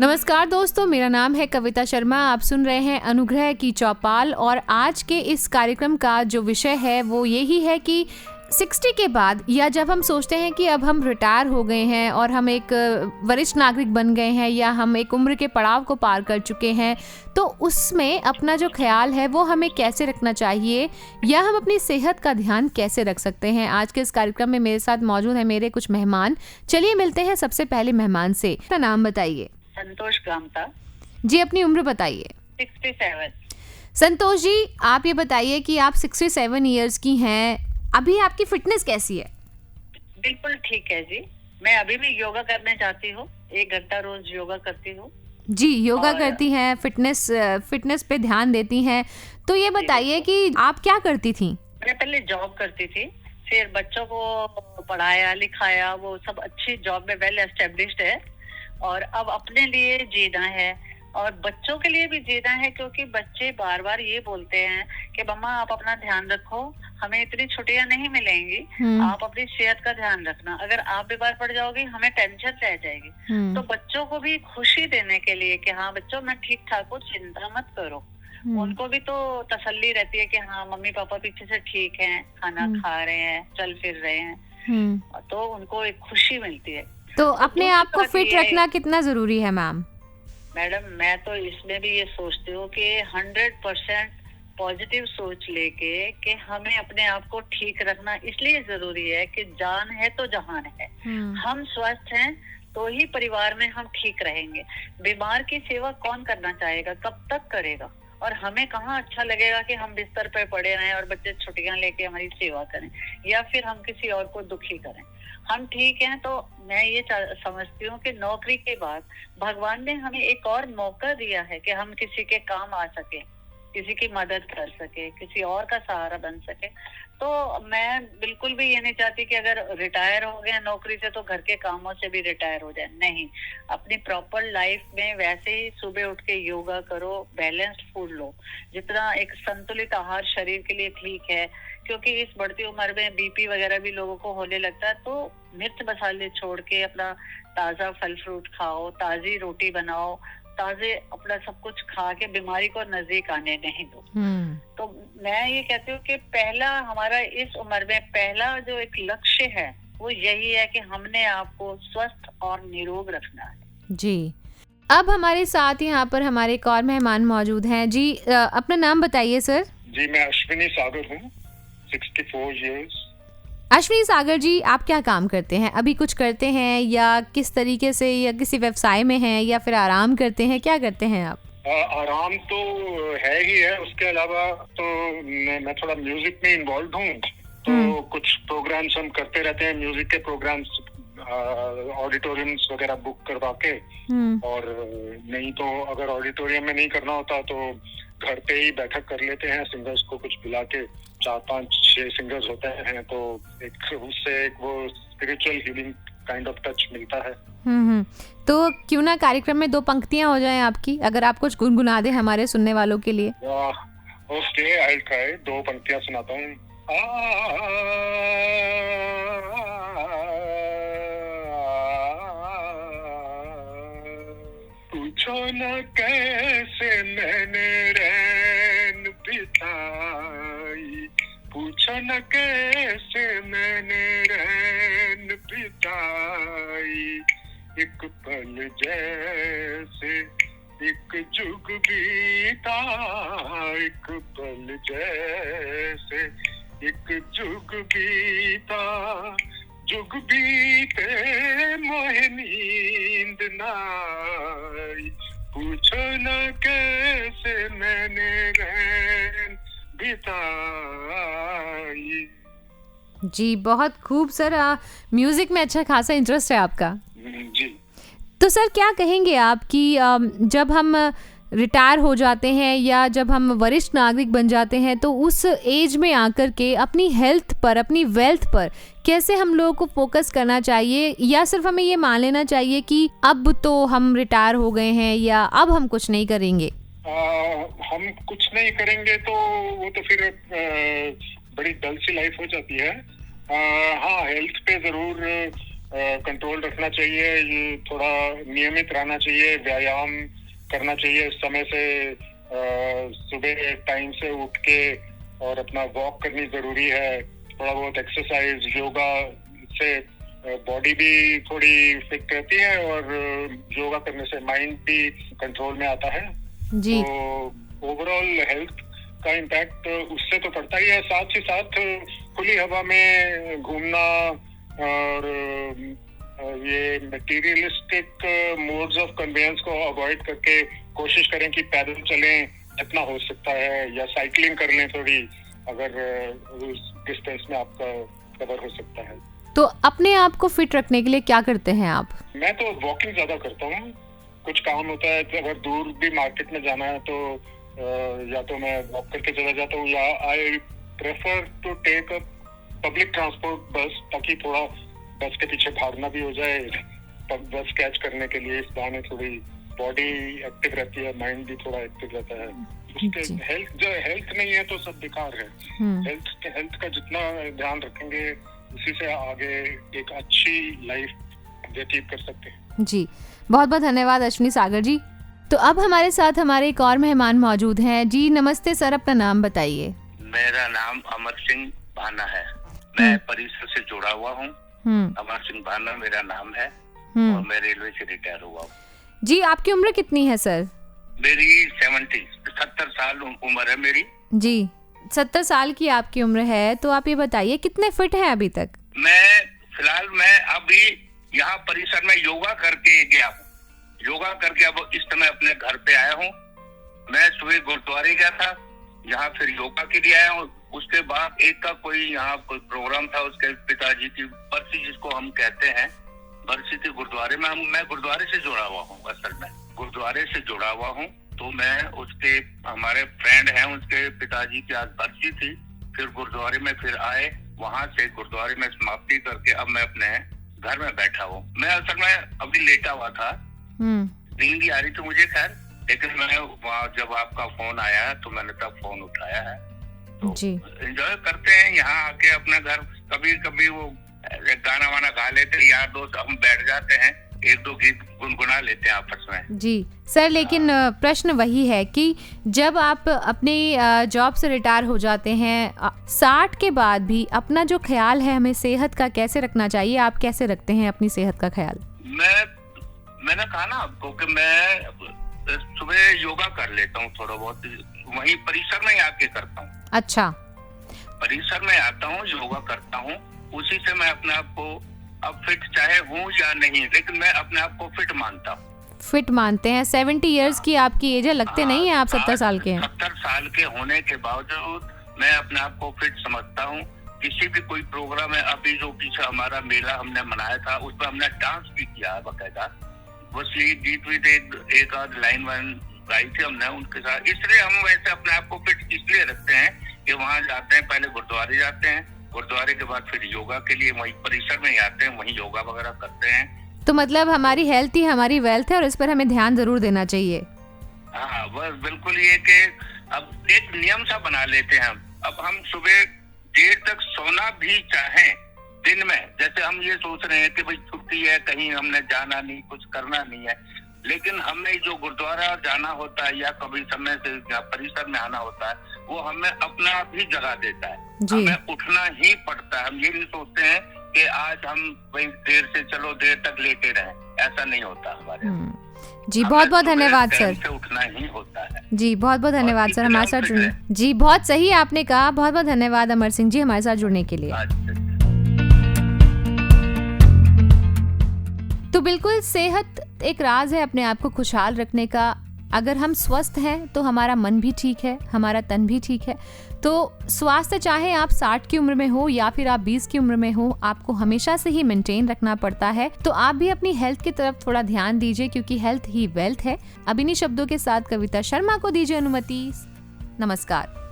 नमस्कार दोस्तों, मेरा नाम है कविता शर्मा। आप सुन रहे हैं अनुग्रह की चौपाल और आज के इस कार्यक्रम का जो विषय है वो यही है कि 60 के बाद या जब हम सोचते हैं कि अब हम रिटायर हो गए हैं और हम एक वरिष्ठ नागरिक बन गए हैं या हम एक उम्र के पड़ाव को पार कर चुके हैं, तो उसमें अपना जो ख्याल है वो हमें कैसे रखना चाहिए या हम अपनी सेहत का ध्यान कैसे रख सकते हैं। आज के इस कार्यक्रम में मेरे साथ मौजूद है मेरे कुछ मेहमान। चलिए मिलते हैं सबसे पहले मेहमान से। अपना नाम बताइए। संतोष गामता जी, अपनी उम्र बताइए। 67। संतोष जी, आप ये बताइए कि आप 67 ईयर्स की हैं, अभी आपकी फिटनेस कैसी है? बिल्कुल ठीक है जी। मैं अभी भी योगा करने जाती हूँ, 1 घंटा रोज योगा करती हूँ। जी, योगा करती हैं, फिटनेस पे ध्यान देती हैं। तो ये बताइए कि आप क्या करती थी? मैं पहले जॉब करती थी, फिर बच्चों को पढ़ाया लिखाया, वो सब अच्छी जॉब में वेल एस्टेब्लिश्ड है और अब अपने लिए जीना है और बच्चों के लिए भी जीना है, क्योंकि बच्चे बार बार ये बोलते हैं कि मम्मा आप अपना ध्यान रखो, हमें इतनी छुट्टियां नहीं मिलेंगी, आप अपनी सेहत का ध्यान रखना, अगर आप बीमार पड़ जाओगे हमें टेंशन रह जाएगी। तो बच्चों को भी खुशी देने के लिए कि हाँ बच्चों मैं ठीक ठाक हूँ, चिंता मत करो, उनको भी तो तसल्ली रहती है कि हाँ मम्मी पापा पीछे से ठीक हैं, खाना खा रहे हैं, चल फिर रहे हैं, तो उनको एक खुशी मिलती है। तो अपने आप को फिट रखना कितना जरूरी है मैम? मैडम मैं तो इसमें भी ये सोचती हूँ कि 100% पॉजिटिव सोच लेके कि हमें अपने आप को ठीक रखना इसलिए जरूरी है कि जान है तो जहान है। हम स्वस्थ हैं तो ही परिवार में हम ठीक रहेंगे। बीमार की सेवा कौन करना चाहेगा, कब तक करेगा? और हमें कहाँ अच्छा लगेगा कि हम बिस्तर पे पड़े रहें और बच्चे छुट्टियां लेके हमारी सेवा करें या फिर हम किसी और को दुखी करें। हम ठीक हैं तो मैं ये समझती हूँ कि नौकरी के बाद भगवान ने हमें एक और मौका दिया है कि हम किसी के काम आ सके, किसी की मदद कर सके, किसी और का सहारा बन सके। तो मैं बिल्कुल भी ये नहीं चाहती कि अगर रिटायर हो गए नौकरी से तो घर के कामों से भी रिटायर हो जाए। नहीं, अपनी प्रॉपर लाइफ में वैसे ही सुबह उठ के योगा करो, बैलेंस्ड फूड लो, जितना एक संतुलित आहार शरीर के लिए ठीक है, क्योंकि इस बढ़ती उम्र में बीपी वगैरह भी लोगों को होने लगता है। तो मिर्च मसाले छोड़ के अपना ताजा फल फ्रूट खाओ, ताजी रोटी बनाओ, ताजे अपना सब कुछ खा के बीमारी को नजदीक आने नहीं दो। तो मैं ये कहती हूँ कि पहला हमारा इस उम्र में पहला जो एक लक्ष्य है वो यही है कि हमने आपको स्वस्थ और निरोग रखना है। जी, अब हमारे साथ यहाँ पर हमारे एक और मेहमान मौजूद हैं। जी, अपना नाम बताइए सर। जी, मैं अश्विनी सागर हूँ, 64 years। अश्विनी सागर जी, आप क्या काम करते हैं? अभी कुछ करते हैं या किस तरीके से, या किसी व्यवसाय में हैं या फिर आराम करते हैं? क्या करते हैं आप? आराम तो है ही है, उसके अलावा तो मैं थोड़ा म्यूजिक में इन्वॉल्व हूँ, तो कुछ प्रोग्राम्स हम करते रहते हैं, म्यूजिक के प्रोग्राम्स, ऑडिटोरियम्स वगैरह बुक करवा के, और नहीं तो अगर ऑडिटोरियम में नहीं करना होता तो घर पे ही बैठक कर लेते हैं, सिंगर्स को कुछ बुला के, 4-5-6 सिंगर्स होते हैं, तो एक उससे एक वो spiritual healing kind of touch मिलता है। तो क्यों ना कार्यक्रम में 2 पंक्तियां हो जाएं आपकी, अगर आप कुछ गुनगुना दें हमारे सुनने वालों के लिए। Okay, I will try. 2 पंक्तियां सुनाता हूँ। पूछो न कैसे मैंने रैन बिताई, पूछो न कैसे मैंने रैन बिताई, एक पल जैसे एक जुग बीता, एक पल जैसे एक जुग बीता, जुग बीते मोहे नींद नाई, पूछो न कैसे मैंने रैन बिताई। जी, बहुत खूब सर। म्यूजिक में अच्छा खासा इंटरेस्ट है आपका। जी। तो सर क्या कहेंगे आप कि जब हम रिटायर हो जाते हैं या जब हम वरिष्ठ नागरिक बन जाते हैं तो उस एज में आकर के अपनी हेल्थ पर, अपनी वेल्थ पर कैसे हम लोगों को फोकस करना चाहिए, या सिर्फ हमें ये मान लेना चाहिए कि अब तो हम रिटायर हो गए हैं या अब हम कुछ नहीं करेंगे? हम कुछ नहीं करेंगे तो वो तो फिर बड़ी डल सी लाइफ हो जाती है। हाँ, हेल्थ पे जरूर कंट्रोल रखना चाहिए, ये थोड़ा नियमित रहना चाहिए, व्यायाम करना चाहिए समय से, सुबह टाइम से उठ के और अपना वॉक करनी जरूरी है, थोड़ा बहुत एक्सरसाइज, योगा से बॉडी भी थोड़ी फिट रहती है और योगा करने से माइंड भी कंट्रोल में आता है। जी। तो ओवरऑल हेल्थ का इम्पैक्ट उससे तो पड़ता ही है, साथ ही साथ खुली हवा में घूमना और ये मटेरियलिस्टिक मोड्स ऑफ कन्वेंस को अवॉइड करके कोशिश करें कि पैदल चलें जितना हो सकता है, या साइकिलिंग कर लें थोड़ी, अगर उस डिस्टेंस में आपका कवर हो सकता है। तो अपने आप को फिट रखने के लिए क्या करते हैं आप? मैं तो वॉकिंग ज्यादा करता हूँ, कुछ काम होता है तो अगर दूर भी मार्केट में जाना है तो या तो मैं वॉक करके चला जाता हूँ, या I prefer to take a public transport bus, ताकि थोड़ा बस के पीछे भागना भी हो जाए, बस कैच करने के लिए। इस बहाने थोड़ी बॉडी एक्टिव रहती है, माइंड भी थोड़ा एक्टिव रहता है। उसके हेल्थ नहीं है तो सब बेकार है। हेल्थ का जितना ध्यान रखेंगे उसी से आगे एक अच्छी लाइफ व्यतीत कर सकते हैं। जी, बहुत बहुत धन्यवाद अश्विनी सागर जी। तो अब हमारे साथ हमारे एक और मेहमान मौजूद हैं। जी नमस्ते सर, अपना नाम बताइए। मेरा नाम अमर सिंह भाना है, मैं परिसर से जुड़ा हुआ हूँ। अमर सिंह भाना मेरा नाम है और मैं रेलवे से रिटायर हुआ हूँ। जी, आपकी उम्र कितनी है सर? मेरी 70 साल उम्र है मेरी। जी, 70 साल की आपकी उम्र है, तो आप ये बताइए कितने फिट हैं अभी तक? फिलहाल मैं अभी यहाँ परिसर में योगा करके गया हूँ, योगा करके अब इस समय अपने घर पे आया हूँ। मैं सुबह गुरुद्वारे गया था, यहाँ फिर योगा के लिए आया हूँ। उसके बाद एक का कोई यहाँ कोई प्रोग्राम था, उसके पिताजी की बरसी जिसको हम कहते हैं, बरसी थी गुरुद्वारे में। मैं गुरुद्वारे से जुड़ा हुआ हूँ, असल में गुरुद्वारे से जुड़ा हुआ हूँ। तो मैं उसके हमारे फ्रेंड हैं, उसके पिताजी की आज बरसी थी, फिर गुरुद्वारे में फिर आए, वहां से गुरुद्वारे में समाप्ति करके अब मैं अपने घर में बैठा हूँ। मैं असल में अभी लेटा हुआ था, नींद ही आ रही थी मुझे, खैर, लेकिन मैंने वहाँ जब आपका फोन आया तो मैंने तब फोन उठाया है। तो एंजॉय करते हैं यहाँ आके अपने घर। कभी कभी वो गाना वाना गा लेते हैं, यार दोस्त हम बैठ जाते हैं, एक दो गीत गुनगुना लेते हैं आपस में। जी सर, लेकिन प्रश्न वही है कि जब आप अपने जॉब से रिटायर हो जाते हैं, 60 के बाद भी अपना जो ख्याल है हमें सेहत का कैसे रखना चाहिए, आप कैसे रखते हैं अपनी सेहत का ख्याल? मैंने कहा ना आपको कि मैं सुबह योगा कर लेता हूँ, थोड़ा बहुत वहीं परिसर में आके करता हूँ। अच्छा, परिसर में आता हूँ, योगा करता हूँ, उसी से मैं अपने आप को अब फिट चाहे हूँ या नहीं, लेकिन मैं अपने आप को फिट मानता हूँ। फिट मानते हैं? 70 इयर्स की आपकी एज है, लगते नहीं है आप 70 साल के हैं। 70 साल के होने के बावजूद मैं अपने आप को फिट समझता हूँ। किसी भी कोई प्रोग्राम है, अभी जो पीछे हमारा मेला हमने मनाया था, उस पर हमने डांस भी किया है बाकायदा, बस यही गीत भी एक आध लाइन वाइन गाई थी हमने उनके साथ। इसलिए हम वैसे अपने आप को फिट इसलिए रखते हैं कि वहाँ जाते हैं, पहले गुरुद्वारे जाते हैं, गुरुद्वारे के बाद फिर योगा के लिए वहीं परिसर में आते हैं, वहीं योगा वगैरह करते हैं। तो मतलब हमारी हेल्थ ही हमारी वेल्थ है और इस पर हमें ध्यान जरूर देना चाहिए। हाँ, बस बिल्कुल ये कि अब एक नियम सा बना लेते हैं। अब हम सुबह देर तक सोना भी चाहें दिन में, जैसे हम ये सोच रहे हैं कि भाई छुट्टी है, कहीं हमने जाना नहीं, कुछ करना नहीं है, लेकिन हमें जो गुरुद्वारा जाना होता है या कभी समय से परिसर में आना होता है, वो हमें अपना भी जगह देता है। हमें उठना ही पड़ता है। हम ये नहीं सोचते हैं कि आज हम भाई देर से चलो देर तक लेटे रहें, ऐसा नहीं होता हमारे। जी बहुत बहुत धन्यवाद सर। से उठना ही होता है। जी बहुत बहुत धन्यवाद सर हमारे साथ जुड़ने। जी बहुत सही आपने कहा, बहुत बहुत धन्यवाद अमर सिंह जी हमारे साथ जुड़ने के लिए। तो बिल्कुल सेहत एक राज है अपने आप को खुशहाल रखने का। अगर हम स्वस्थ हैं तो हमारा मन भी ठीक है, हमारा तन भी ठीक है। तो स्वास्थ्य चाहे आप 60 की उम्र में हो या फिर आप 20 की उम्र में हो, आपको हमेशा से ही मेंटेन रखना पड़ता है। तो आप भी अपनी हेल्थ की तरफ थोड़ा ध्यान दीजिए, क्योंकि हेल्थ ही वेल्थ है। अब इन्हीं शब्दों के साथ कविता शर्मा को दीजिए अनुमति। नमस्कार।